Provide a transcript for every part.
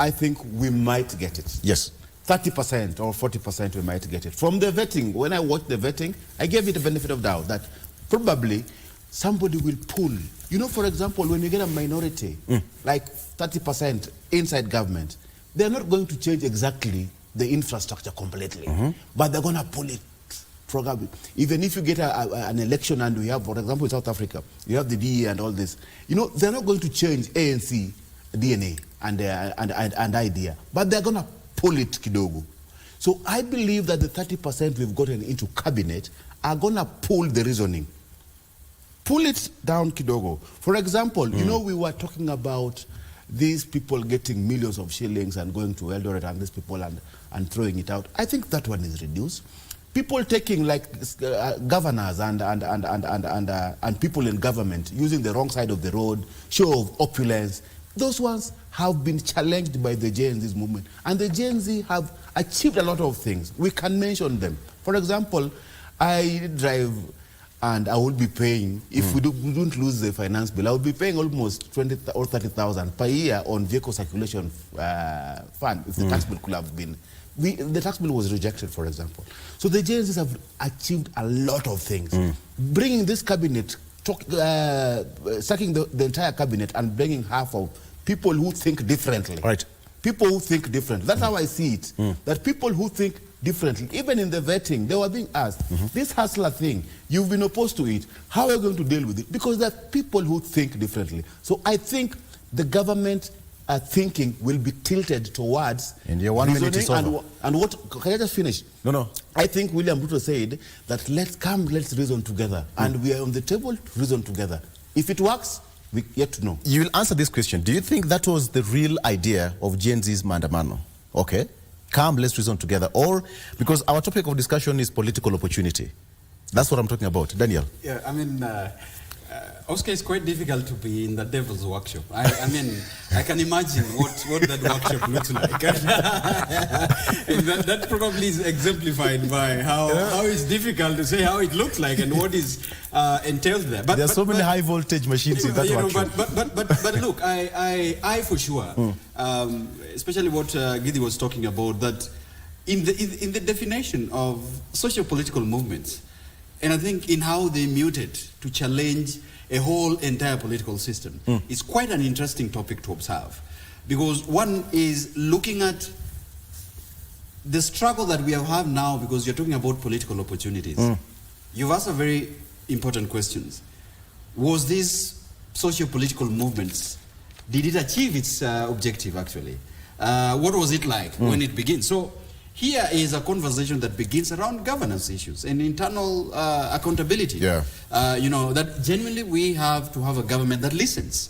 I think we might get it. Yes. 30% or 40% we might get it. From the vetting, when I watched the vetting, I gave it a benefit of doubt that probably somebody will pull. You know, for example, when you get a minority, like 30% inside government, they're not going to change exactly the infrastructure completely, but they're going to pull it. Even if you get an election and we have, for example, in South Africa, you have the DA and all this, you know, they're not going to change ANC, DNA and idea, but they're going to pull it kidogo. So I believe that the 30% we've gotten into cabinet are going to pull the reasoning. Pull it down kidogo. For example, you know, we were talking about these people getting millions of shillings and going to Eldoret and these people and throwing it out. I think that one is reduced. People taking like governors and people in government using the wrong side of the road, show of opulence, those ones have been challenged by the Gen Z movement. And the Gen Z have achieved a lot of things. We can mention them. For example, I drive and I will be paying, if we don't lose the finance bill, I will be paying almost 20 or 30,000 per year on vehicle circulation fund, if the tax bill could have been. The tax bill was rejected, for example. So the Gen Zs have achieved a lot of things. Bringing this cabinet, sacking the entire cabinet and bringing half of people who think differently. Right. People who think differently. That's how I see it. That people who think differently, even in the vetting, they were being asked, this hustler thing, you've been opposed to it, how are you going to deal with it? Because there are people who think differently. So I think the government thinking will be tilted towards and your 1 minute is over. And what, can I just finish? No. I think William Ruto said that let's reason together. And we are on the table to reason together. If it works, we yet to know. You will answer this question. Do you think that was the real idea of Gen Z's Maandamano? Okay. Come, let's reason together. Or, because our topic of discussion is political opportunity. That's what I'm talking about. Daniel. Yeah, I mean, Oscar, it's quite difficult to be in the devil's workshop. I mean, I can imagine what that workshop looks like. And that probably is exemplified by how it's difficult to say how it looks like and what is entailed there. But there are so many high voltage machines in that workshop. But look, I for sure, especially what Gidi was talking about, that in the definition of socio-political movements, and I think in how they muted to challenge a whole entire political system, it's quite an interesting topic to observe. Because one is looking at the struggle that we have now, because you're talking about political opportunities. You've asked a very important questions. Was this socio-political movements, did it achieve its objective actually? What was it like when it begins? So here is a conversation that begins around governance issues and internal accountability. You know, that genuinely we have to have a government that listens.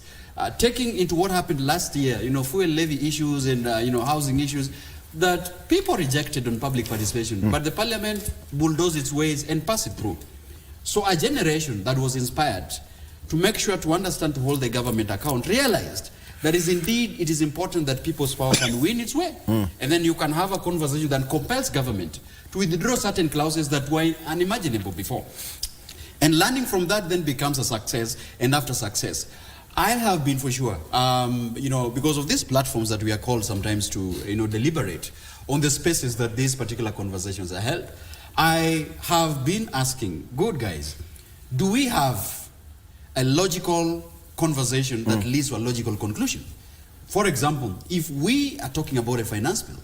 Taking into what happened last year, you know, fuel levy issues and, you know, housing issues that people rejected on public participation, but the parliament bulldozed its ways and passed it through. So a generation that was inspired to make sure to understand, to hold the government account, realized that is indeed, it is important that people's power can win its way. And then you can have a conversation that compels government to withdraw certain clauses that were unimaginable before. And learning from that then becomes a success, and after success. I have been for sure, you know, because of these platforms that we are called sometimes to, you know, deliberate on the spaces that these particular conversations are held, I have been asking, good guys, do we have a logical conversation that leads to a logical conclusion? For example, if we are talking about a finance bill,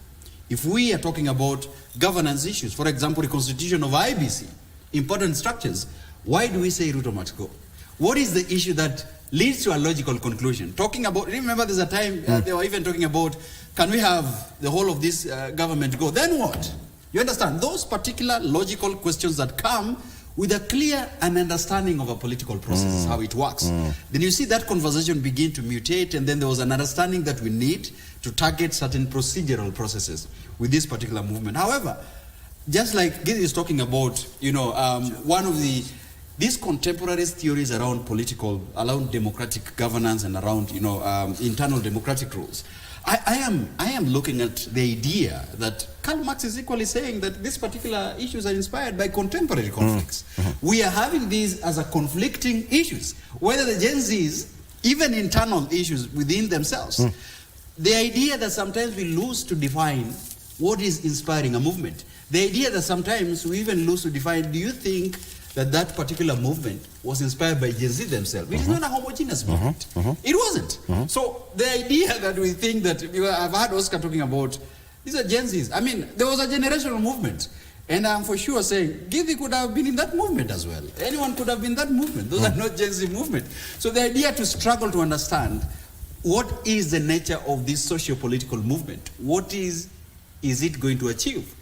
if we are talking about governance issues, for example, the constitution of IBC, important structures, why do we say Ruto must go? What is the issue that leads to a logical conclusion? Talking about, remember there's a time they were even talking about, can we have the whole of this government go? Then what? You understand? Those particular logical questions that come with a clear understanding of a political process, how it works. Then you see that conversation begin to mutate, and then there was an understanding that we need to target certain procedural processes with this particular movement. However, just like Gidi is talking about, you know, one of these contemporary theories around around democratic governance and around, you know, internal democratic rules. I am looking at the idea that Karl Marx is equally saying that these particular issues are inspired by contemporary conflicts. We are having these as a conflicting issues, whether the Gen Zs, even internal issues within themselves. the idea that sometimes we lose to define what is inspiring a movement. The idea that sometimes we even lose to define, do you think that that particular movement was inspired by Gen Z themselves? It is not a homogeneous movement. It wasn't. So the idea that we think that, I've heard Oscar talking about, these are Gen Zs. I mean, there was a generational movement. And I'm for sure saying, Githy could have been in that movement as well. Anyone could have been in that movement. Those are not Gen Z movement. So the idea to struggle to understand what is the nature of this socio-political movement? What is it going to achieve?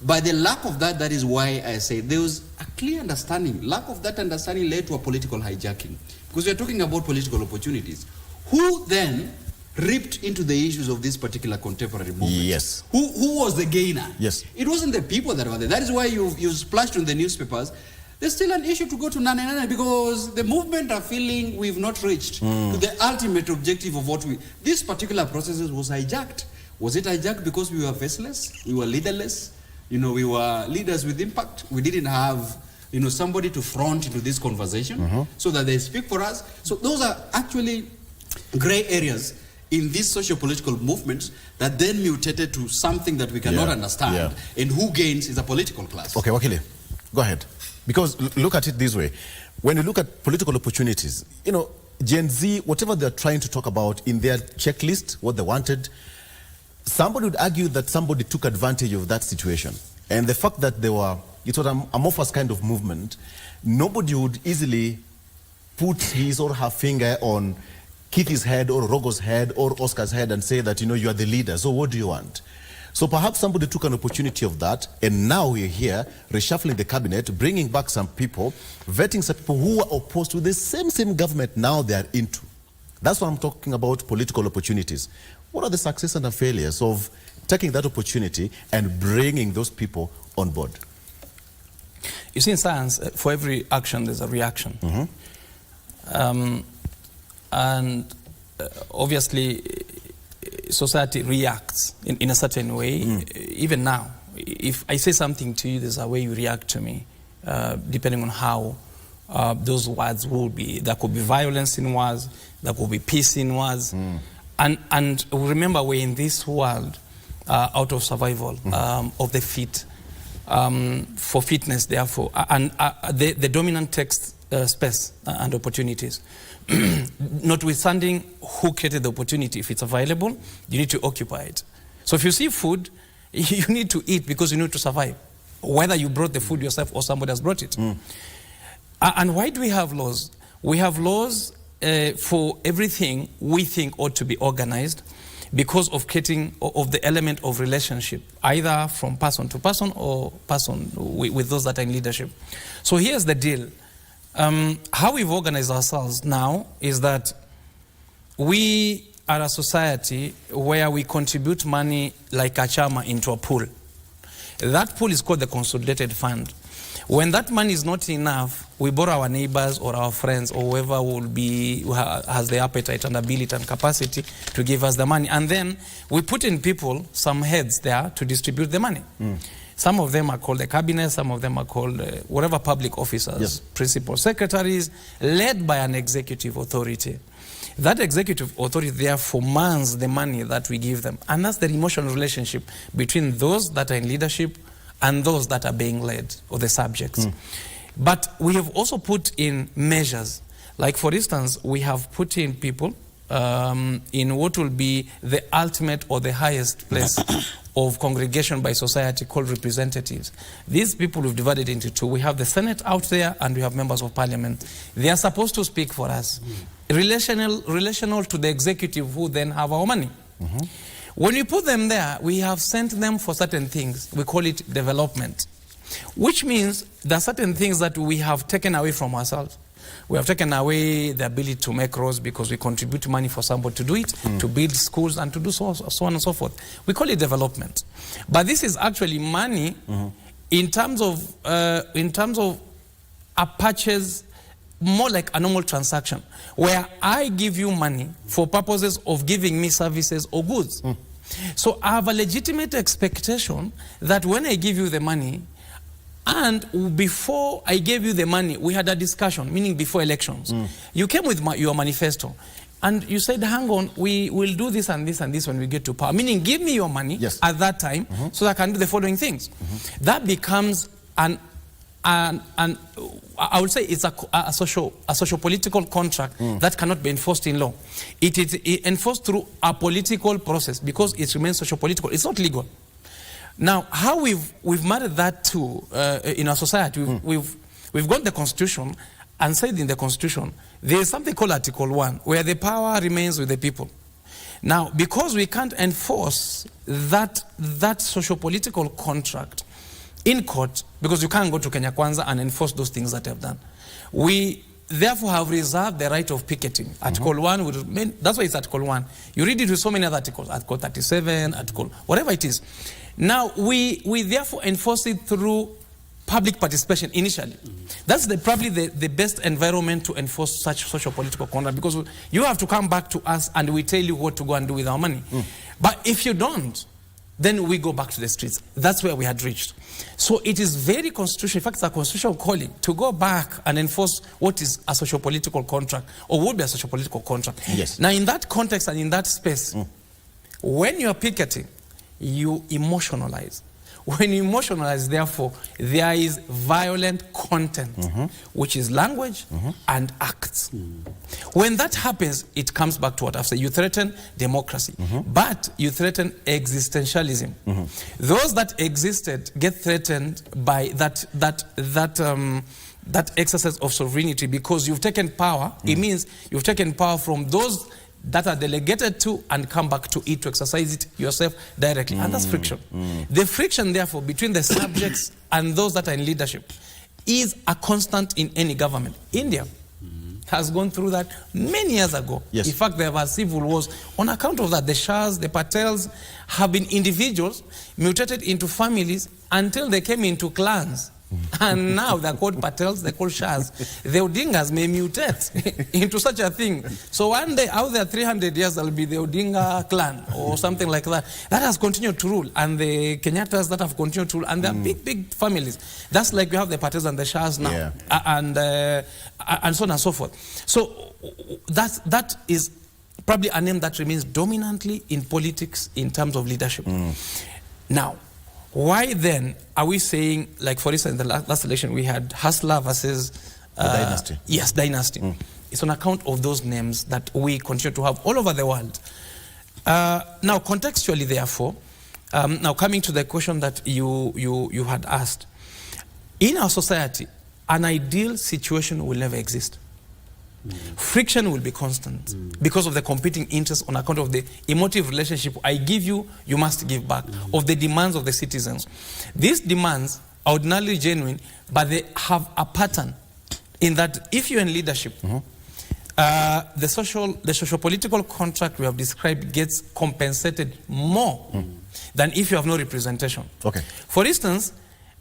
By the lack of that, that is why I say there was a clear understanding. Lack of that understanding led to a political hijacking. Because we're talking about political opportunities. Who then ripped into the issues of this particular contemporary movement? Yes. Who was the gainer? Yes. It wasn't the people that were there. That is why you splashed in the newspapers. There's still an issue to go to Nane because the movement are feeling we've not reached to the ultimate objective of what this particular process was hijacked. Was it hijacked because we were faceless? We were leaderless? We were leaders with impact. We didn't have, somebody to front into this conversation so that they speak for us. So those are actually gray areas in these socio-political movements that then mutated to something that we cannot understand. And who gains is a political class. Okay, Wakili, go ahead. Because look at it this way. When you look at political opportunities, Gen Z, whatever they're trying to talk about in their checklist, what they wanted, somebody would argue that somebody took advantage of that situation. And the fact that it was an amorphous kind of movement, nobody would easily put his or her finger on Kitty's head or Rogo's head or Oscar's head and say that, you are the leader, so what do you want? So perhaps somebody took an opportunity of that, and now we're here reshuffling the cabinet, bringing back some people, vetting some people who are opposed to the same government now they are into. That's what I'm talking about, political opportunities. What are the successes and the failures of taking that opportunity and bringing those people on board? You see, in science, for every action, there's a reaction. And obviously, society reacts in a certain way. Even now, if I say something to you, there's a way you react to me, depending on how those words will be. There could be violence in words, there could be peace in words. And remember, we're in this world out of survival, of the fit, for fitness, therefore, and the dominant text space and opportunities. Notwithstanding who created the opportunity, if it's available, you need to occupy it. So if you see food, you need to eat because you need to survive, whether you brought the food yourself or somebody has brought it. And why do we have laws? We have laws for everything we think ought to be organized because of creating of the element of relationship, either from person to person or person with those that are in leadership. So here's the deal. How we've organized ourselves now is that we are a society where we contribute money like a chama into a pool. That pool is called the consolidated fund. When that money is not enough, we borrow our neighbors or our friends or whoever has the appetite and ability and capacity to give us the money. And then we put in people, some heads there, to distribute the money. Some of them are called the cabinet, some of them are called whatever public officers, principal secretaries, led by an executive authority. That executive authority therefore mans the money that we give them. And that's the emotional relationship between those that are in leadership and those that are being led, or the subjects. But we have also put in measures. Like, for instance, we have put in people in what will be the ultimate or the highest place of congregation by society, called representatives. These people we've divided into two. We have the Senate out there and we have members of parliament. They are supposed to speak for us. Relational to the executive, who then have our money. When we put them there, we have sent them for certain things. We call it development, which means there are certain things that we have taken away from ourselves. We have taken away the ability to make roads because we contribute money for somebody to do it, to build schools and to do so on and so forth. We call it development. But this is actually money in terms of a purchase, more like a normal transaction, where I give you money for purposes of giving me services or goods. So I have a legitimate expectation that when I give you the money, and before I gave you the money, we had a discussion, meaning before elections. You came with your manifesto, and you said, hang on, we will do this and this and this when we get to power. Meaning, give me your money at that time so that I can do the following things. That becomes I would say it's a socio-political contract that cannot be enforced in law. It is enforced through a political process because it remains socio-political. It's not legal. Now, how we've married that to in our society, we've got the Constitution and said in the Constitution there is something called Article 1 where the power remains with the people. Now, because we can't enforce that socio-political contract in court, because you can't go to Kenya Kwanza and enforce those things that have done, we therefore have reserved the right of picketing. Article 1 would remain, that's why it's Article 1. You read it with so many other articles, Article 37, Article, whatever it is. Now, we therefore enforce it through public participation initially. That's probably the best environment to enforce such social political conduct, because you have to come back to us and we tell you what to go and do with our money. But if you don't, then we go back to the streets. That's where we had reached. So it is very constitutional, in fact it's a constitutional calling, to go back and enforce what is a social political contract, or would be a social political contract. Yes. Now in that context and in that space, when you are picketing, you emotionalize. When you emotionalize, therefore, there is violent content, which is language and acts. When that happens, it comes back to what I've said. You threaten democracy, but you threaten existentialism. Those that existed get threatened by that exercise of sovereignty, because you've taken power. It means you've taken power from those that are delegated to and come back to it to exercise it yourself directly. And that's friction. The friction, therefore, between the subjects and those that are in leadership is a constant in any government. India has gone through that many years ago. Yes. In fact, there were civil wars. On account of that, the Shahs, the Patels have been individuals mutated into families until they came into clans. And now they're called Patels, they're called Shahs. The Odingas may mutate into such a thing. So one day, out there 300 years, there'll be the Odinga clan or something like that. That has continued to rule. And the Kenyattas that have continued to rule. And they're big, big families. That's like we have the Patels and the Shahs now. And so on and so forth. So that is probably a name that remains dominantly in politics in terms of leadership. Now, why then are we saying, like for instance, in the last election we had Hustler versus Dynasty? Yes, Dynasty. It's on account of those names that we continue to have all over the world. Now, contextually, therefore, now coming to the question that you had asked, in our society, an ideal situation will never exist. Friction will be constant because of the competing interests on account of the emotive relationship. I give you, you must give back, of the demands of the citizens. These demands are ordinarily genuine, but they have a pattern in that if you're in leadership, the socio-political contract we have described gets compensated more than if you have no representation. Okay. For instance,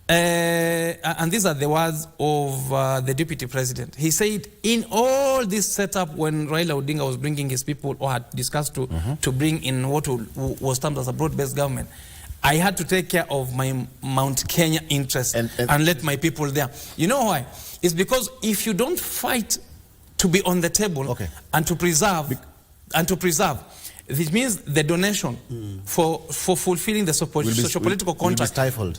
and these are the words of the deputy president. He said, in all this setup, when Raila Odinga was bringing his people, or had discussed to bring in what was termed as a broad-based government, I had to take care of my Mount Kenya interests and let my people there. You know why? It's because if you don't fight to be on the table and to preserve, it means the donation for fulfilling the socio-political contract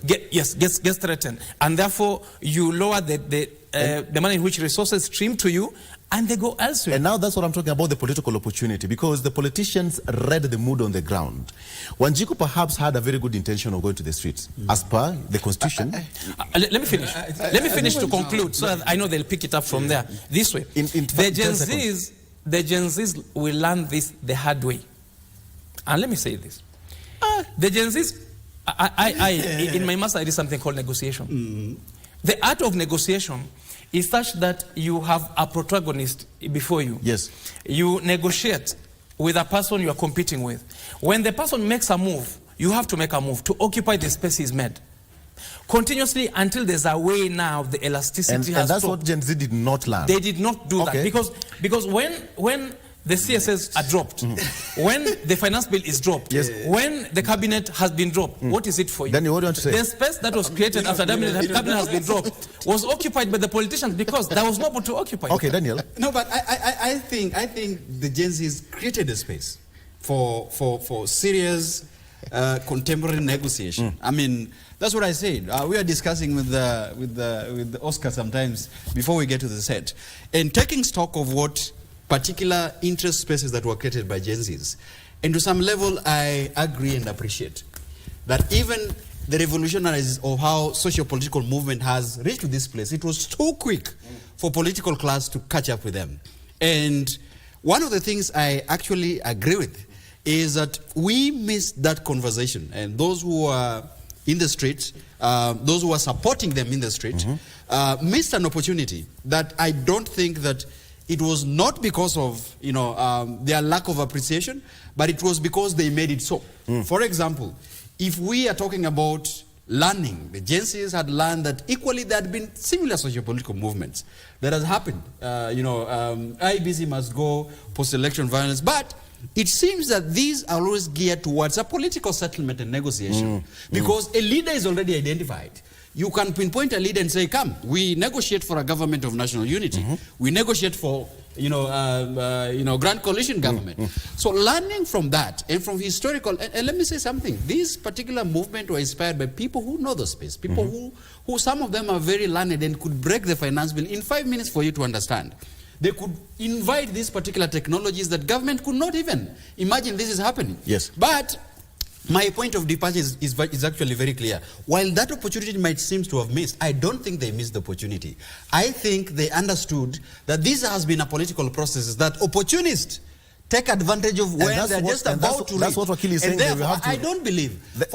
gets threatened, and therefore you lower the manner in which resources stream to you, and they go elsewhere. And now that's what I'm talking about, the political opportunity, because the politicians read the mood on the ground. Wanjiku perhaps had a very good intention of going to the streets, as per the Constitution. Let me finish. Let me finish to conclude, so that I know they'll pick it up from there. This way, the Gen Zs will learn this the hard way. And let me say this. The Gen Zs, in my master I did something called negotiation. The art of negotiation is such that you have a protagonist before you. Yes. You negotiate with a person you are competing with. When the person makes a move, you have to make a move to occupy the space he's made. Continuously until there's a way now of the elasticity has and that's stopped. what Gen Z did not learn. They did not do that. Because when the CSS are dropped, when the finance bill is dropped, when the cabinet has been dropped, what is it for you? Then what do you want to say? The space that was created after the cabinet has been dropped was occupied by the politicians because there was nobody to occupy. Okay, Daniel. No, but I think the Gen Zs created a space for serious contemporary negotiation. I mean, that's what I said. We are discussing with the Oscar sometimes before we get to the set, and taking stock of what particular interest spaces that were created by Gen Zs. And to some level, I agree and appreciate that even the revolutionaries of how socio-political movement has reached to this place, it was too quick for political class to catch up with them. And one of the things I actually agree with is that we missed that conversation. And those who are in the street, those who are supporting them in the street, missed an opportunity that I don't think that it was not because of their lack of appreciation, but it was because they made it so. For example, if we are talking about learning, the Gen Zs had learned that equally there had been similar socio-political movements that has happened. IBC must go, post-election violence, but it seems that these are always geared towards a political settlement and negotiation because a leader is already identified. You can pinpoint a leader and say, come, we negotiate for a government of national unity. We negotiate for, grand coalition government. So learning from that and from historical, and let me say something, this particular movement was inspired by people who know the space, people who some of them are very learned and could break the finance bill in 5 minutes for you to understand. They could invite these particular technologies that government could not even imagine this is happening. Yes. But my point of departure is actually very clear. While that opportunity might seem to have missed, I don't think they missed the opportunity. I think they understood that this has been a political process, that opportunists take advantage of when they're just about to reach. That's what Wakili is saying. And therefore, I don't believe,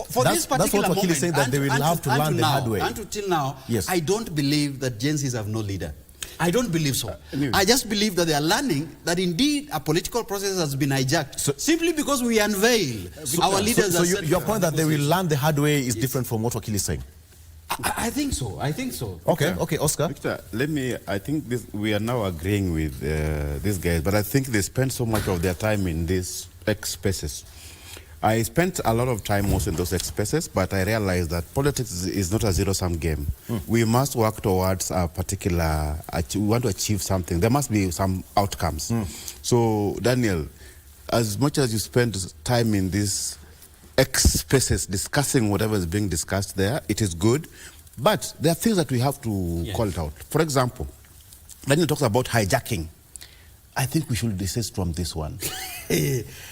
for this particular moment, Wakili is saying that they will have to learn the hard way. Until now, yes. I don't believe that Gen Zs have no leader. I don't believe so. I just believe that they are learning that indeed a political process has been hijacked simply because we unveil our leaders. So your point that they will learn the hard way is different from what Wakili is saying? I think so. I think so. Okay, okay, Oscar. Victor, I think we are now agreeing with these guys, but I think they spend so much of their time in these X spaces. I spent a lot of time also in those spaces, but I realized that politics is not a zero-sum game. We must work towards a particular, we want to achieve something. There must be some outcomes. So, Daniel, as much as you spend time in these X spaces discussing whatever is being discussed there, it is good, but there are things that we have to call it out. For example, Daniel talks about hijacking. I think we should desist from this one.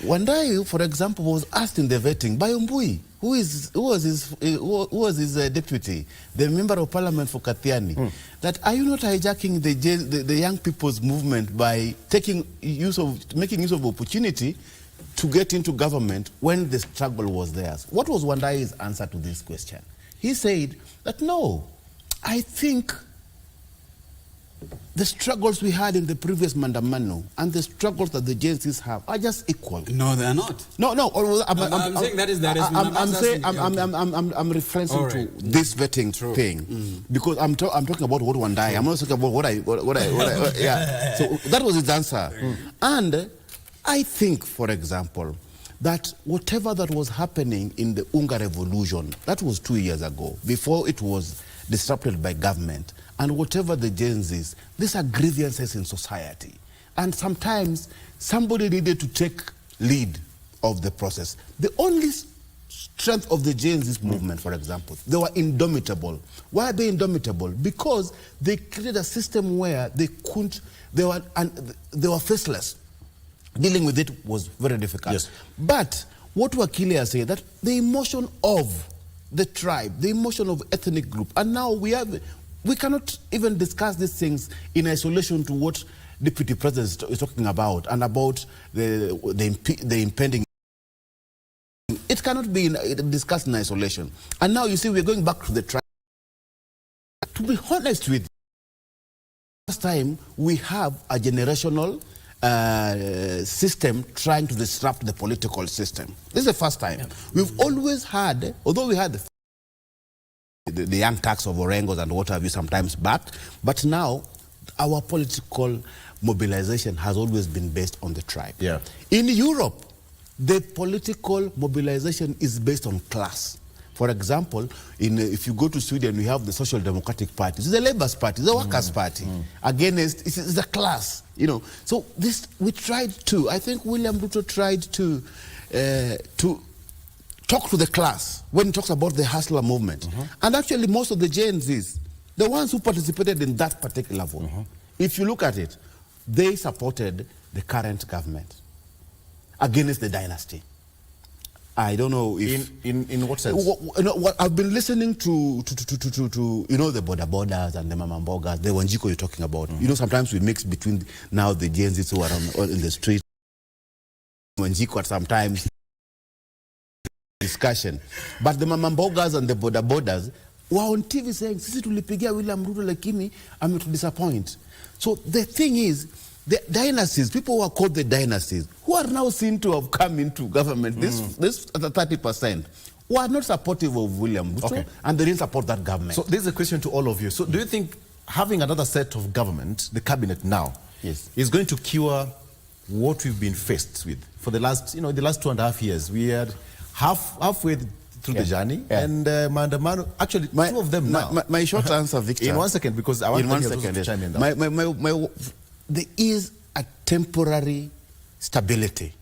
Wandai, for example, was asked in the vetting by Umbui, who was his deputy, the member of parliament for Kathiani, that are you not hijacking the young people's movement by making use of opportunity to get into government when the struggle was theirs? What was Wandai's answer to this question? He said that no, I think the struggles we had in the previous Mandamano and the struggles that the Gen Zs have are just equal. No, they are not. No. I'm saying that is that. I'm referring to this vetting thing because I'm talking about what Wandai. I'm not talking about what I yeah. So that was his answer, and I think, for example, that whatever that was happening in the Unga Revolution, that was 2 years ago, before it was disrupted by government, and whatever the Gen Zs, these are grievances in society. And sometimes somebody needed to take lead of the process. The only strength of the Gen Zs movement, for example, they were indomitable. Why are they indomitable? Because they created a system where they were faceless. Dealing with it was very difficult. Yes. But what Wakili has said, that the emotion of the tribe, the emotion of ethnic group, and now we cannot even discuss these things in isolation to what Deputy President is talking about and about the impending. It cannot be discussed in isolation. And now you see we're going back to the tribe. To be honest with you, first time we have a generational system trying to disrupt the political system. This is the first time. We've always had, although we had the young tax of Orengos and what have you sometimes back, but now our political mobilization has always been based on the tribe. Yeah. In Europe, the political mobilization is based on class. For example, if you go to Sweden, we have the Social Democratic Party. It's the Labour's Party, the Workers' Party. Against, it's the class, you know. So this, we tried to, I think William Ruto tried to talk to the class when he talks about the hustler movement. And actually most of the Gen Zs, the ones who participated in that particular vote, if you look at it, they supported the current government against the dynasty. I don't know if... In what sense? I've been listening to you know, the borders and the mamambogas, the Wanjiko you're talking about. You know, sometimes we mix between now the Gen Zs who are in the street, Wanjiko at sometimes discussion. But the mamambogas and the borders were on TV saying, sisi tulipigia William Ruto lakini ametudisappoint. So the thing is, the dynasties, people who are called the dynasties, who are now seen to have come into government, this 30%, who are not supportive of William Ruto, and they didn't support that government. So this is a question to all of you. So do you think having another set of government, the cabinet now, is going to cure what we've been faced with for the last, you know, the last 2.5 years? We had halfway through the journey, and Maandamano, actually, two of them now. My short answer, Victor. In 1 second, because I want to chime in now. There is a temporary stability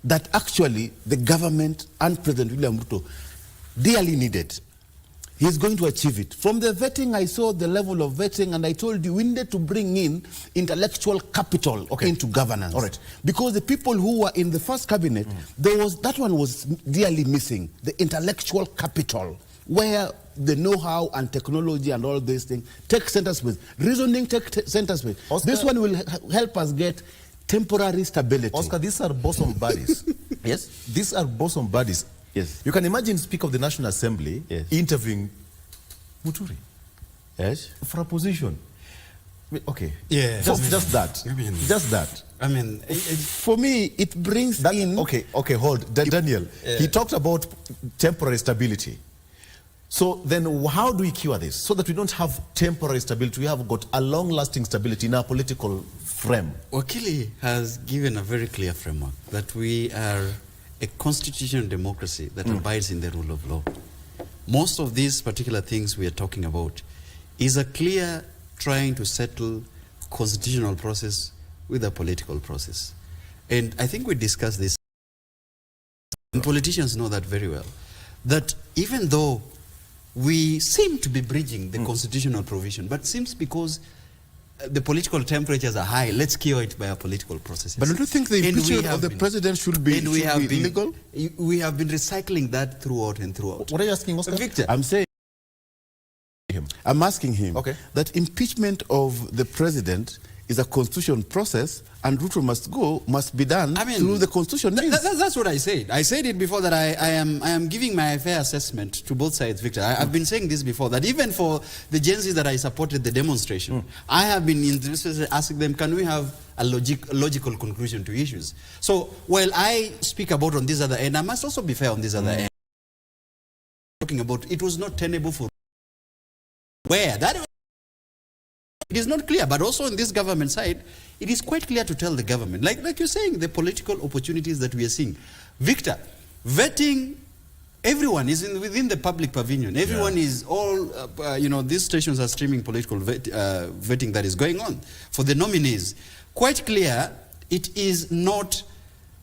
that actually the government and President William Ruto dearly needed. He's going to achieve it. From the vetting, I saw the level of vetting, and I told you we needed to bring in intellectual capital into governance. All right. Because the people who were in the first cabinet, that one was dearly missing, the intellectual capital, where the know-how and technology and all these things take center space. Reasoning take center space. Oscar, this one will help us get temporary stability. Oscar, these are bosom buddies. Yes? These are bosom buddies. Yes. You can imagine Speaker of the National Assembly interviewing Muturi. Yes. For a position. Okay. Yeah. Just that. I mean, just that. I mean, for me, it brings that, in... Okay, hold. Daniel, he talked about temporary stability. So then how do we cure this? So that we don't have temporary stability, we have got a long-lasting stability in our political frame. Wakili has given a very clear framework that we are a constitutional democracy that abides in the rule of law. Most of these particular things we are talking about is a clear trying to settle constitutional process with a political process. And I think we discussed this, and politicians know that very well, that even though we seem to be bridging the constitutional provision, but seems because the political temperatures are high, let's cure it by our political processes. But don't you think the impeachment of the president should be illegal? We have been recycling that throughout and throughout. What are you asking, Oscar? Victor, I'm saying I'm asking him that impeachment of the president is a constitutional process, and Ruto must be done through the constitution. That's what I said. I said it before that I am giving my fair assessment to both sides, Victor. I've been saying this before, that even for the Gen Z that I supported the demonstration, I have been interested in asking them, can we have a logical conclusion to issues? So while I speak about on this other end, I must also be fair on this other end. Talking about it was not tenable for where that it is not clear, but also on this government side, it is quite clear to tell the government, like you're saying, the political opportunities that we are seeing. Victor, vetting, everyone is within the public pavilion. Everyone is all, you know, these stations are streaming political vetting that is going on for the nominees. Quite clear, it is not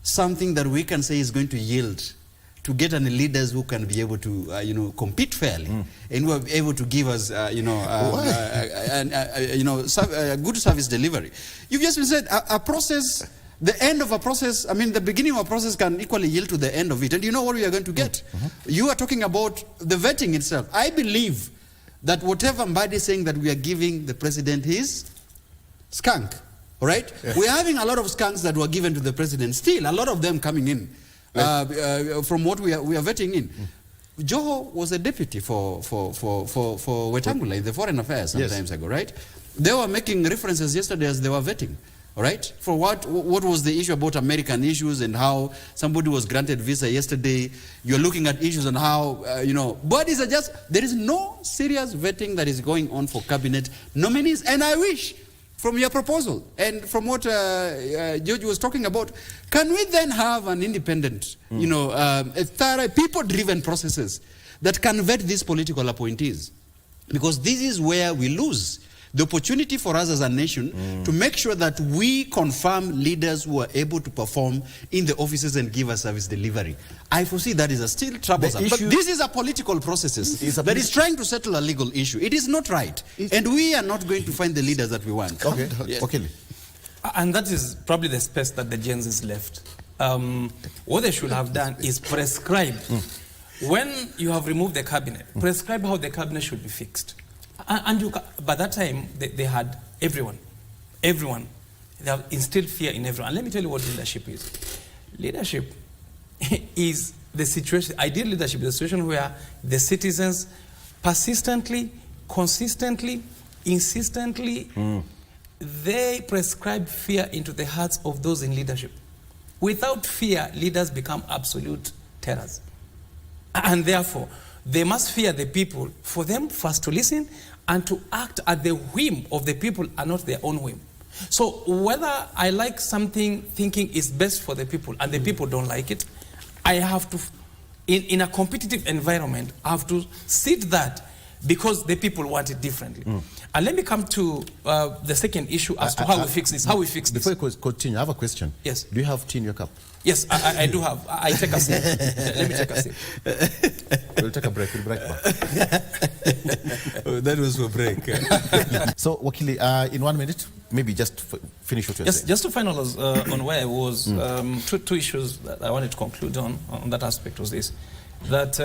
something that we can say is going to yield to get any leaders who can be able to, you know, compete fairly and who are able to give us, you know, good service delivery. You've just said a process, the end of a process, I mean, the beginning of a process can equally yield to the end of it. And you know what we are going to get? You are talking about the vetting itself. I believe that whatever Mbadi is saying that we are giving the president his skunk, all right? We're having a lot of skunks that were given to the president. Still, a lot of them coming in. From what we are vetting in. Joho was a deputy for Wetangula in the Foreign Affairs some times ago, right? They were making references yesterday as they were vetting, all right? For what was the issue about American issues and how somebody was granted visa yesterday. You're looking at issues on how, you know, bodies are just, there is no serious vetting that is going on for cabinet nominees. And I wish from your proposal and from what George was talking about, can we then have an independent, a thorough, people-driven processes that can vet these political appointees? Because this is where we lose the opportunity for us as a nation to make sure that we confirm leaders who are able to perform in the offices and give us service delivery. I foresee that is still troublesome. But this is a political process that is trying to settle a legal issue. It is not right. And we are not going to find the leaders that we want. Okay. Yes. Okay. And that is probably the space that the Gen Z left. What they should have done is prescribe. When you have removed the cabinet, prescribe how the cabinet should be fixed. And by that time, they had everyone. They have instilled fear in everyone. And let me tell you what leadership is. Leadership is the situation, ideal leadership is the situation where the citizens persistently, consistently, insistently, they prescribe fear into the hearts of those in leadership. Without fear, leaders become absolute terrors. And therefore, they must fear the people for them first to listen and to act at the whim of the people and not their own whim. So whether I like something thinking is best for the people and the people don't like it, I have to, in a competitive environment, I have to sit that because the people want it differently. And let me come to the second issue as to how we fix this. Before you continue, I have a question. Yes. Do you have tea in your cup? Yes, I do have. I take a sip. Let me take a sip. We'll take a break. We'll break back. That was for break. So, Wakili, in 1 minute, maybe just finish what you're saying. Just to finalize on where I was, two issues that I wanted to conclude on that aspect was this, that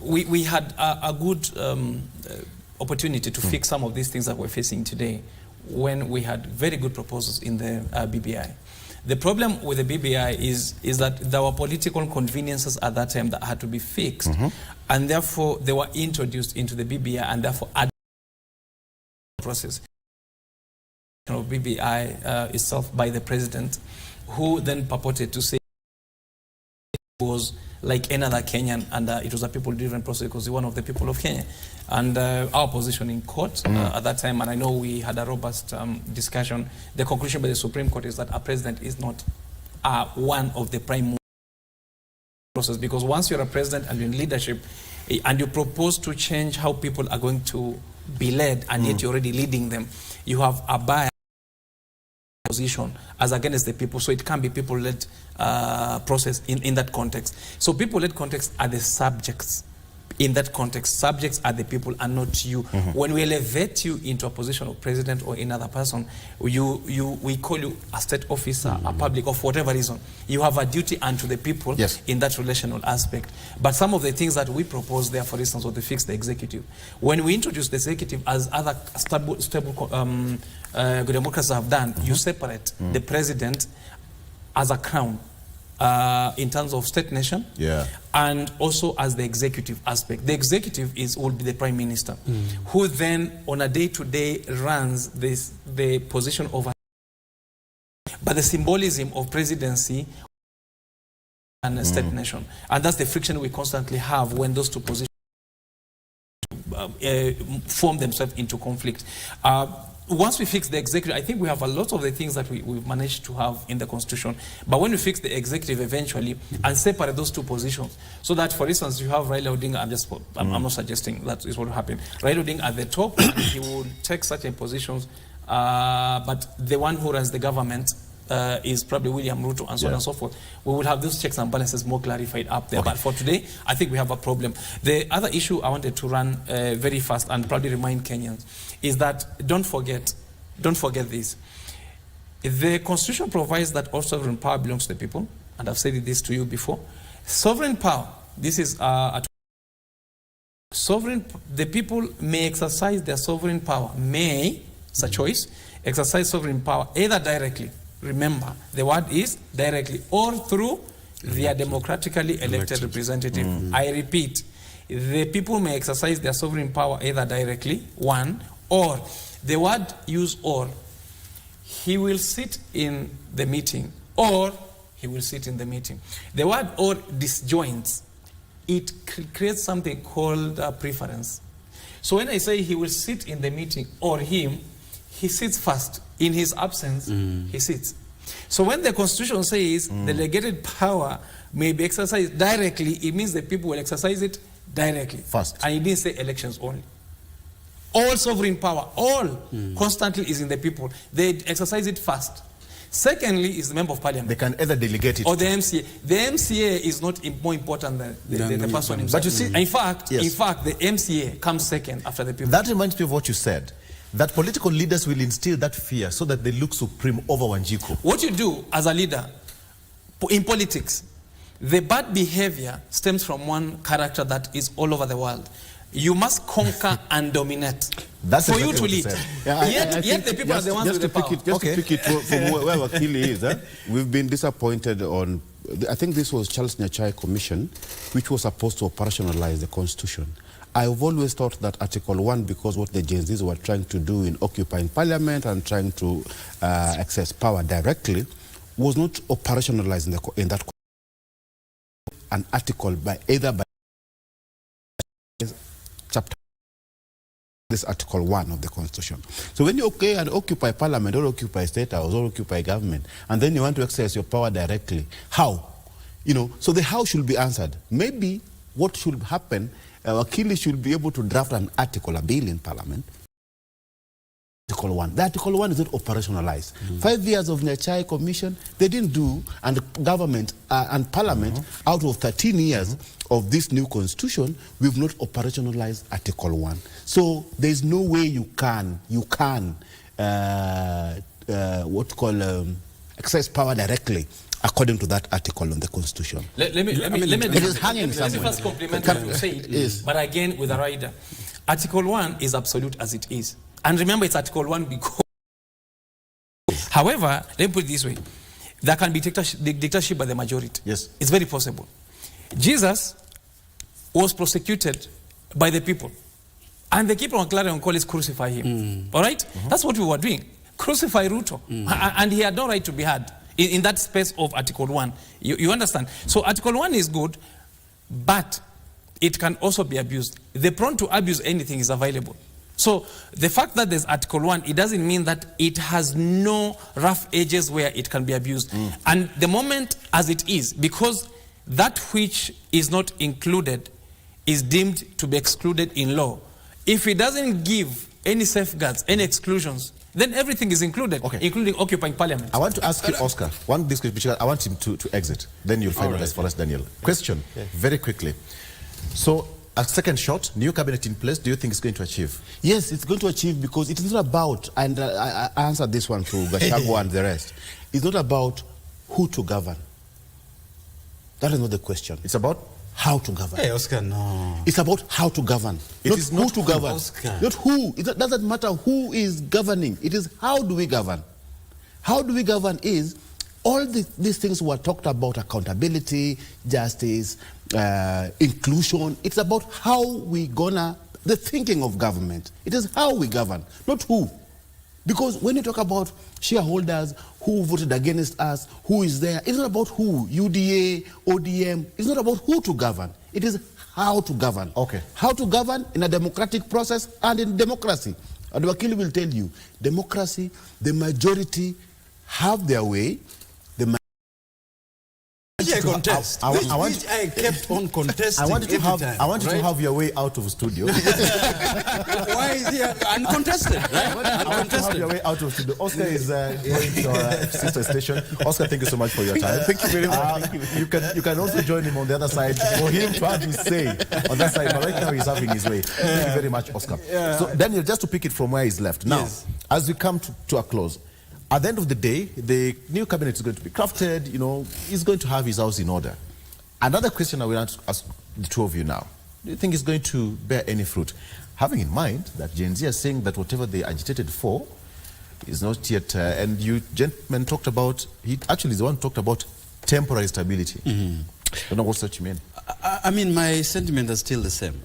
we had a good opportunity to fix some of these things that we're facing today when we had very good proposals in the BBI. The problem with the BBI is that there were political conveniences at that time that had to be fixed, and therefore they were introduced into the BBI, and therefore added to the process of BBI itself by the president, who then purported to say it was like another Kenyan, and it was a people-driven process because he's one of the people of Kenya. And our position in court at that time, and I know we had a robust discussion, the conclusion by the Supreme Court is that a president is not one of the prime process, because once you're a president and you're in leadership and you propose to change how people are going to be led, and yet you're already leading them, you have a bias position as against the people. So it can be people-led process in that context. So people-led context are the subjects. In that context, subjects are the people and not you. When we elevate you into a position of president or another person, we call you a state officer, a public, or for whatever reason. You have a duty unto the people in that relational aspect. But some of the things that we propose there, for instance, was to fix the executive. When we introduce the executive, as other stable democracies have done, you separate the president as a crown. In terms of state nation, and also as the executive aspect. The executive will be the prime minister, who then on a day-to-day runs the position of, but the symbolism of presidency and state nation. And that's the friction we constantly have when those two positions form themselves into conflict. Once we fix the executive, I think we have a lot of the things that we've managed to have in the Constitution. But when we fix the executive eventually and separate those two positions, so that, for instance, you have Raila Odinga, I'm not suggesting that is what will happen. Raila Odinga at the top, and he will take certain positions, but the one who runs the government is probably William Ruto, and so on and so forth. We will have those checks and balances more clarified up there. But for today, I think we have a problem. The other issue I wanted to run very fast and probably remind Kenyans is that don't forget this. The Constitution provides that all sovereign power belongs to the people, and I've said this to you before. Sovereign power, this is the people may exercise their sovereign power, it's a choice, exercise sovereign power either directly, remember, the word is directly, or through their democratically elected representative. I repeat, the people may exercise their sovereign power either directly, one, or, the word use or, he will sit in the meeting, or he will sit in the meeting. The word or disjoins. It creates something called preference. So when I say he will sit in the meeting, or him, he sits first. In his absence, he sits. So when the Constitution says delegated power may be exercised directly, it means the people will exercise it directly. First. And it didn't say elections only. All sovereign power, all constantly is in the people. They exercise it first. Secondly is the member of parliament. They can either delegate it or the MCA. The MCA is not more important than the person himself. But you see, in fact, yes. the MCA comes second after the people. That reminds me of what you said, that political leaders will instill that fear so that they look supreme over Wanjiku. What you do as a leader in politics, the bad behavior stems from one character that is all over the world. You must conquer and dominate. That's for exactly you to what you lead. said. Yeah, Yet the people are the ones with the power. Just to pick it from where Wakili is, we've been disappointed on, I think this was Charles Nyachai Commission, which was supposed to operationalize the Constitution. I've always thought that Article 1, because what the Gen Zs were trying to do in occupying parliament and trying to access power directly, was not operationalized in that an article by either by chapter this Article 1 of the Constitution. So when you occupy parliament or occupy state house or occupy government, and then you want to exercise your power directly, how? You know, so the how should be answered. Maybe what should happen, Wakili should be able to draft an article, a bill in parliament. Article 1. The Article 1 is not operationalized. 5 years of Nyachai Commission, they didn't do, and the government and parliament, out of 13 years of this new constitution, we've not operationalized Article 1. So there's no way you can exercise power directly according to that article on the Constitution. Let me first compliment what you said, but again with a rider. Article 1 is absolute as it is. And remember, it's Article 1 because... However, let me put it this way. There can be dictatorship by the majority. Yes. It's very possible. Jesus was prosecuted by the people. And the people on Clarion Call is crucify him. All right? That's what we were doing. Crucify Ruto. And he had no right to be had in that space of Article 1. You understand? So Article 1 is good, but it can also be abused. The prone to abuse anything is available. So the fact that there's Article 1, it doesn't mean that it has no rough edges where it can be abused. And the moment as it is, because that which is not included is deemed to be excluded in law. If it doesn't give any safeguards, any exclusions, then everything is included, including occupying parliament. I want to ask you, Oscar, one discussion, I want him to exit. Then you'll finalize for us, Daniel. Question, very quickly. So, a second shot, new cabinet in place, do you think it's going to achieve? Yes, it's going to achieve because it is not about, and I answered this one to Gachagua and the rest, it's not about who to govern. That is not the question. It's about how to govern. Hey, Oscar, no. It's about how to govern. It is not who to govern. Oscar. Not who. It doesn't matter who is governing. It is how do we govern. How do we govern is all these things were talked about, accountability, justice, inclusion. It's about how we the thinking of government. It is how we govern, not who. Because when you talk about shareholders, who voted against us, who is there, it's not about who, UDA, ODM. It's not about who to govern. It is how to govern. Okay. How to govern in a democratic process and in democracy. And Wakili will tell you, democracy, the majority have their way. I kept on contesting. I want you to have your way out of studio. Why is he uncontested? Right? I want to have your way out of studio. Oscar is going to our sister station. Oscar, thank you so much for your time. Thank you very much. You can also join him on the other side for him to have his say on that side. But right now he's having his way. Thank you very much, Oscar. So Daniel, just to pick it from where he's left. Now, as we come to a close, at the end of the day, the new cabinet is going to be crafted, you know, he's going to have his house in order. Another question I will ask the two of you now. Do you think it's going to bear any fruit? Having in mind that Gen Z are saying that whatever they agitated for is not yet, and you gentlemen talked about, he actually is the one who talked about temporary stability. I don't know what such you mean. I mean, my sentiment is still the same.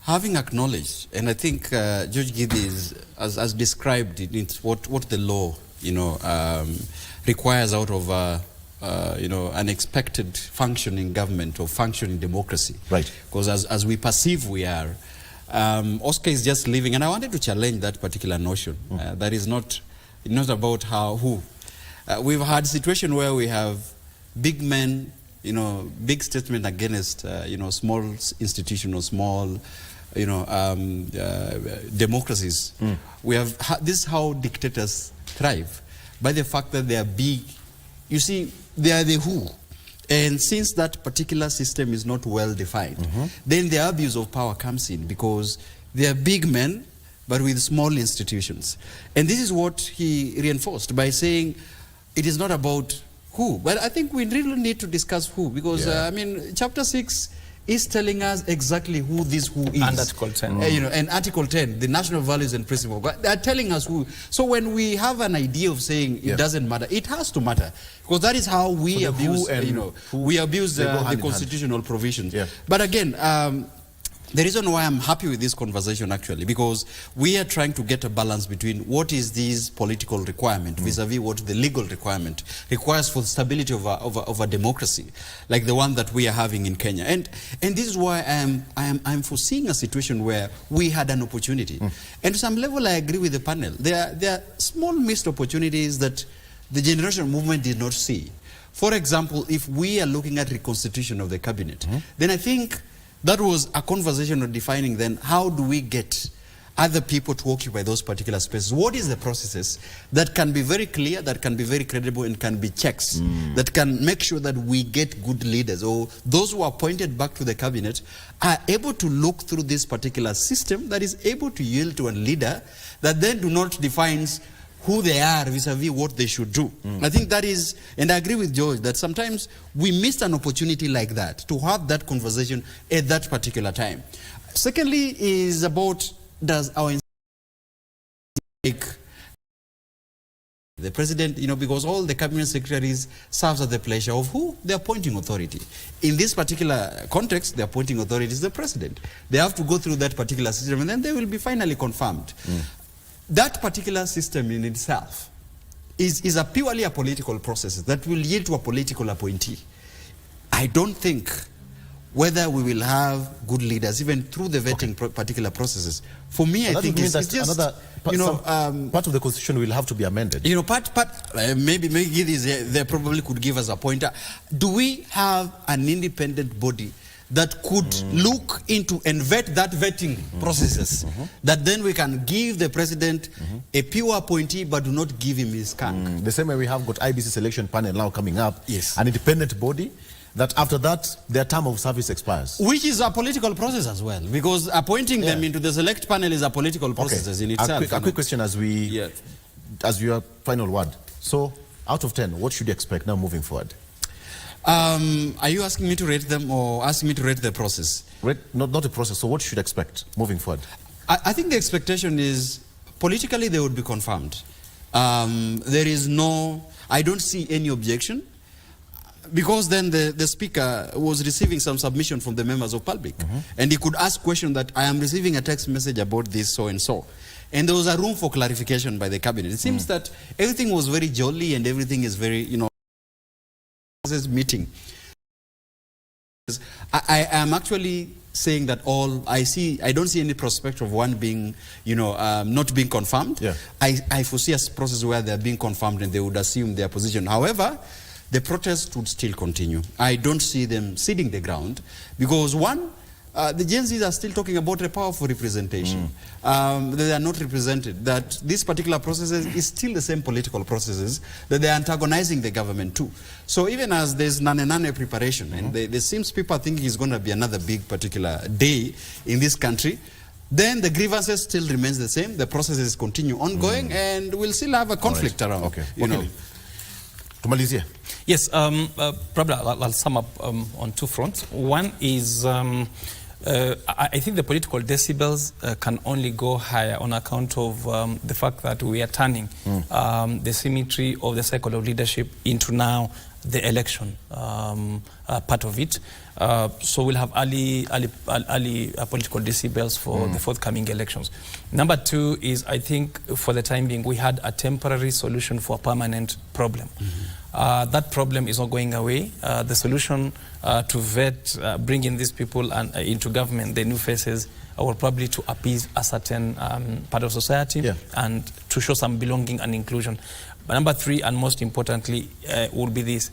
Having acknowledged, and I think George Giddy has described it, what the law, you know, requires out of, you know, an expected functioning government or functioning democracy. Right. Because as we perceive we are, Oscar is just leaving, and I wanted to challenge that particular notion. That is not about who. We've had situation where we have big men, big statement against, small institution or small, democracies. We have this is how dictators thrive, by the fact that they are big. You see, they are the who. And since that particular system is not well defined, then the abuse of power comes in, because they are big men, but with small institutions. And this is what he reinforced by saying it is not about who. But I think we really need to discuss who, because, Chapter 6 is telling us exactly who this who is. And Article 10. And Article 10, the national values and principles, they are telling us who. So when we have an idea of saying it doesn't matter, it has to matter, because that is how we abuse, we abuse the constitutional provisions. Yeah. But again, the reason why I'm happy with this conversation, actually, because we are trying to get a balance between what is this political requirement vis-a-vis what the legal requirement requires for the stability of a democracy, like the one that we are having in Kenya. And this is why I'm foreseeing a situation where we had an opportunity. And to some level, I agree with the panel. There are small missed opportunities that the generation movement did not see. For example, if we are looking at reconstitution of the cabinet, then I think that was a conversation on defining then how do we get other people to occupy those particular spaces. What is the processes that can be very clear, that can be very credible, and can be checks that can make sure that we get good leaders, or those who are appointed back to the cabinet are able to look through this particular system that is able to yield to a leader that then do not defines who they are vis-a-vis what they should do. I think that is, and I agree with George, that sometimes we missed an opportunity like that to have that conversation at that particular time. Secondly is about, does our make the president, because all the cabinet secretaries serves at the pleasure of who? The appointing authority. In this particular context, the appointing authority is the president. They have to go through that particular system, and then they will be finally confirmed. That particular system in itself is a purely a political process that will yield to a political appointee. I don't think whether we will have good leaders, even through the vetting particular processes. For me, I think it's just, another part of the constitution will have to be amended. Maybe they probably could give us a pointer. Do we have an independent body that could look into and vet that vetting processes, that then we can give the president a pure appointee but do not give him his skunk? The same way we have got IBC selection panel now coming up, yes, an independent body that after that their term of service expires. Which is a political process as well, because appointing them into the select panel is a political process in itself. A quick question as your final word. So out of 10, what should you expect now moving forward? Are you asking me to rate them or asking me to rate the process? Not the process. So what should you expect moving forward? I think the expectation is politically they would be confirmed. There is I don't see any objection, because then the speaker was receiving some submission from the members of public, and he could ask question that I am receiving a text message about this so and so. And there was a room for clarification by the cabinet. It seems that everything was very jolly and everything is very, meeting. I am actually saying that I don't see any prospect of one being, not being confirmed. Yeah. I foresee a process where they're being confirmed and they would assume their position. However, the protest would still continue. I don't see them ceding the ground, because one, the Gen Zs are still talking about a powerful representation. They are not represented. That this particular process is still the same political processes that they are antagonizing the government to. So even as there's nane preparation, and there seems people thinking it's going to be another big particular day in this country, then the grievances still remains the same. The processes continue ongoing, and we'll still have a conflict around. Okay. Tumalizia. Yes, probably I'll sum up on two fronts. One is I think the political decibels can only go higher on account of the fact that we are turning the symmetry of the cycle of leadership into now the election part of it. So we'll have early political decibels for the forthcoming elections. Number two is, I think, for the time being, we had a temporary solution for a permanent problem. That problem is not going away. The solution to vet, bring in these people into government, the new faces, or probably to appease a certain part of society and to show some belonging and inclusion. But number three, and most importantly, will be this.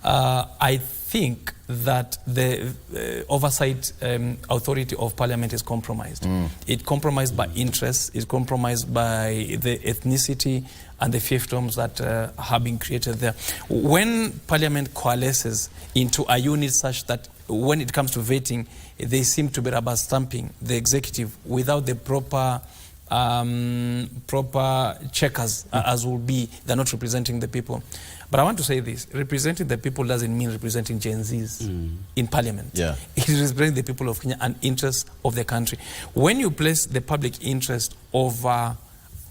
I think that the oversight authority of Parliament is compromised. It's compromised by interests, it's compromised by the ethnicity and the fiefdoms that have been created there. When Parliament coalesces into a unit such that when it comes to vetting, they seem to be rubber stamping the executive without the proper checkers, as will be, they're not representing the people. But I want to say this, representing the people doesn't mean representing Gen Zs in Parliament. It is representing the people of Kenya and interests of the country. When you place the public interest over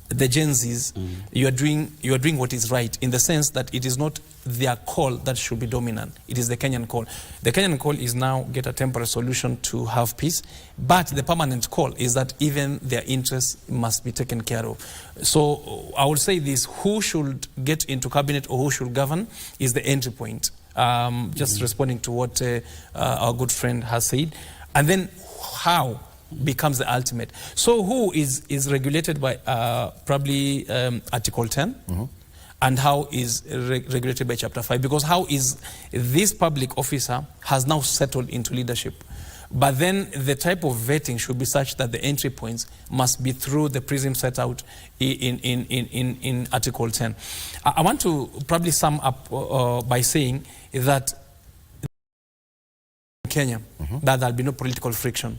the Gen Zs, you are doing what is right, in the sense that it is not their call that should be dominant. It is the Kenyan call. The Kenyan call is now get a temporary solution to have peace, but the permanent call is that even their interests must be taken care of. So I will say this, who should get into cabinet or who should govern is the entry point. Just responding to what our good friend has said. And then how becomes the ultimate. So who is regulated by probably Article 10, and how is regulated by Chapter 5, because how is this public officer has now settled into leadership. But then the type of vetting should be such that the entry points must be through the prism set out in Article 10. I want to probably sum up by saying that in Kenya, that there'll be no political friction.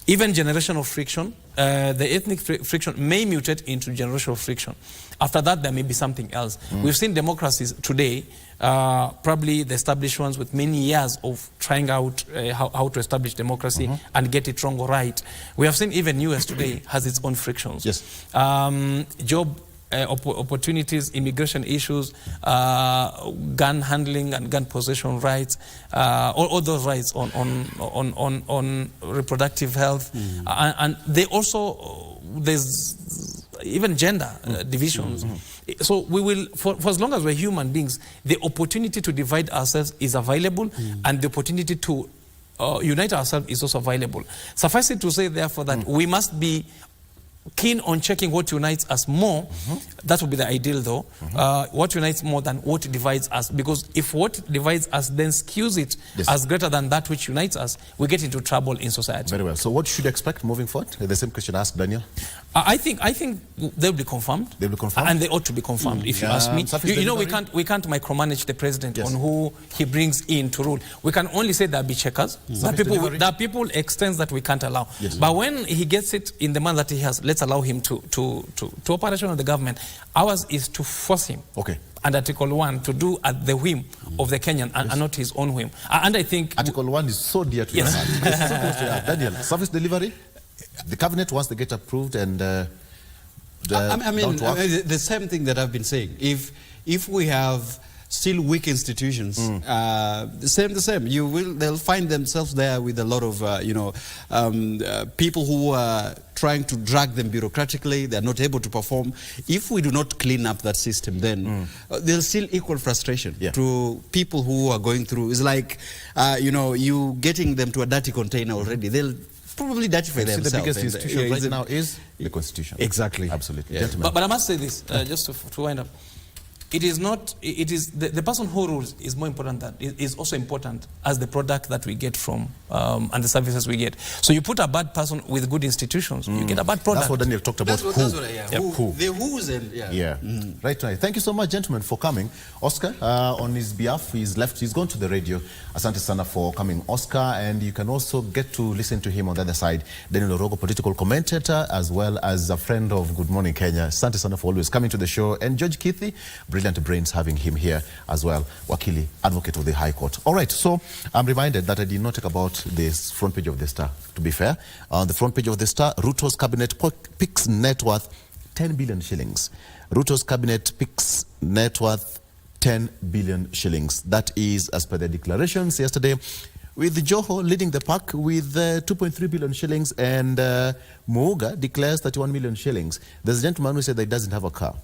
Even generational friction, the ethnic friction may mutate into generational friction. After that, there may be something else. We've seen democracies today, probably the established ones with many years of trying out how to establish democracy and get it wrong or right. We have seen even US today has its own frictions. Job opportunities, immigration issues, gun handling and gun possession rights, all those rights on reproductive health, and they also there's even gender divisions. So we will, for as long as we're human beings, the opportunity to divide ourselves is available, and the opportunity to unite ourselves is also available. Suffice it to say, therefore, that we must be keen on checking what unites us more. That would be the ideal, though. What unites more than what divides us, because if what divides us then skews it as greater than that which unites us, we get into trouble in society. Very well. So what should you expect moving forward? The same question I asked Daniel. I think they'll be confirmed. They'll be confirmed, and they ought to be confirmed. If you ask me, you know, we can't micromanage the president on who he brings in to rule. We can only say there'll be checkers. There are people extents that we can't allow. But when he gets it in the manner that he has, let's allow him to operation of the government. Ours is to force him. And Article 1 to do at the whim of the Kenyan and not his own whim. And I think Article 1 is so dear to your heart. It's so close to your heart. Daniel, service delivery. The cabinet, once they get approved, and I mean, the same thing that I've been saying. If we have still weak institutions, the same. They'll find themselves there with a lot of people who are trying to drag them bureaucratically. They're not able to perform. If we do not clean up that system, then there's still equal frustration to people who are going through. It's like you getting them to a dirty container already. They'll probably dirty for themselves. The biggest institution right now is the Constitution. Exactly. Absolutely. But I must say this, just to wind up. It is not, it is, the person who rules is more important than, is also important as the product that we get from, and the services we get. So you put a bad person with good institutions, you get a bad product. That's what Daniel talked about. Who. The who's and, Right. Thank you so much, gentlemen, for coming. Oscar, on his behalf, he's gone to the radio. Asante sana for coming, Oscar, and you can also get to listen to him on the other side. Daniel Orogo, political commentator, as well as a friend of Good Morning Kenya. Asante sana for always coming to the show. And George Kithi, brilliant brains having him here as well, Wakili, advocate of the High Court. All right, so I'm reminded that I did not talk about this front page of the Star, to be fair. On the front page of the Star, Ruto's cabinet picks net worth 10 billion shillings. Ruto's cabinet picks net worth 10 billion shillings. That is as per the declarations yesterday, with Joho leading the pack with 2.3 billion shillings, and Muuga declares 31 million shillings. There's a gentleman who said that he doesn't have a car.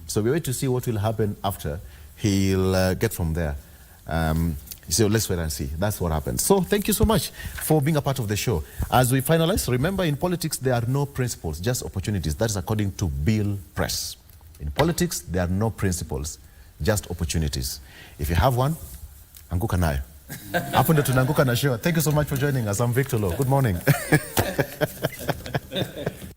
So we wait to see what will happen after he'll get from there. So let's wait and see. That's what happens. So thank you so much for being a part of the show. As we finalize, remember, in politics, there are no principles, just opportunities. That is according to Bill Press. In politics, there are no principles, just opportunities. If you have one, anguka nayo. Hapo ndo tunaanguka na show. Thank you so much for joining us. I'm Victor Lowe. Good morning.